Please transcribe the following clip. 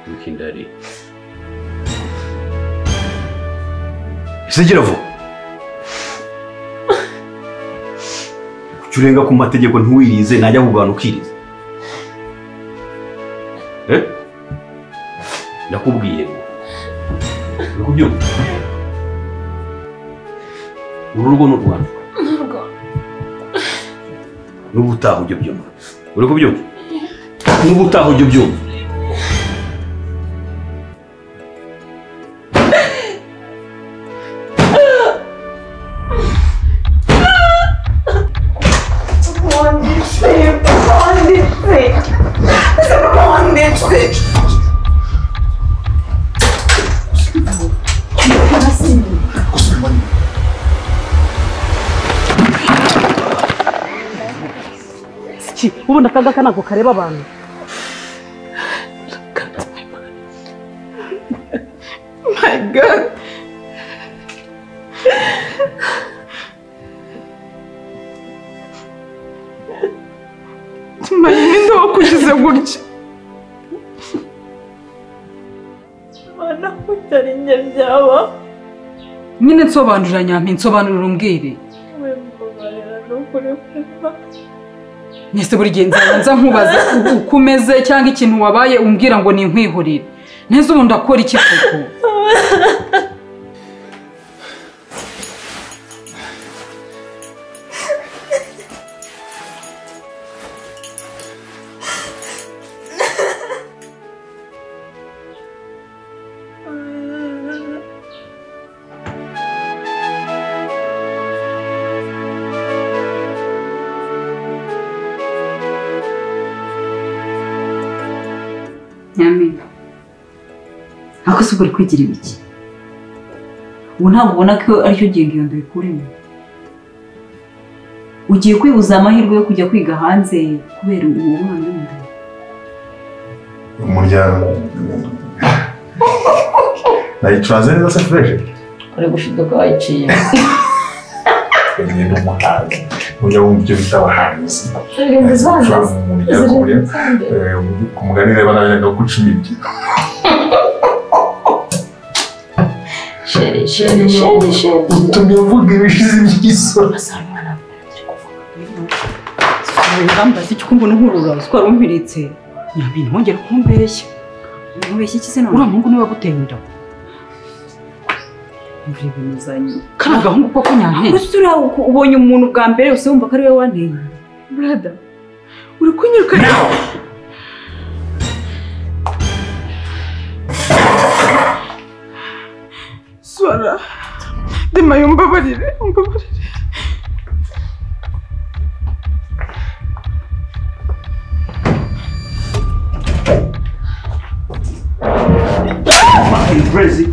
Wikindari. Isegera vuba. Kucurenga ku mategeko ntuwirize najya kugana ukiriza. Ndakubwiye. Ukubyumva. Urugo n'urwanda. N'ubutaha ujye byumva. Uri kubyumva? N'ubutaha ujye byumva. Ubu ndakaga kana ko kareba abantu. My God. Mayinde wakushize gutya. Mana kutari nje byaba. Nyine nsobanurira nyampi nsobanurira umbwire. We mbabarira no kuri kuva. Nese buri gihe nza nkubaza ukumeze cyangwa ikintu wabaye umbwira ngo ni nkwihurire. Nese ubu ndakora iki koko? Nyampinga ako se uri kwigira ibiki? Ubu ntabwo ubona ko aricyo gihe iyo ndo ikurimo. Ugiye kwibuza amahirwe yo kujya kwiga hanze kubera uwo mwana w'inda. Umuryango nayicuranze neza se fresh. Uri gushiduka wayiciye. Ni n'umuhanzi. Mujya wumva ibyo bita abahanzi. Kumuganira banajya no gucumira. Sheri. Tumivuga ibishize by'iso. Ngambaza icyo kumva n'inkurura twari umpiritse. Nyabintu wongera kumbeshya. Umbeshya iki se none? Ura mungu niwe waguteye inda. Mvire binuzanye. Kana gahungu koko nyanke. Usura ubonye umuntu bwa mbere use wumva ko ari we wanteye. Brother. Uri kunyiruka. Swara. Dema yumbabarire. Crazy.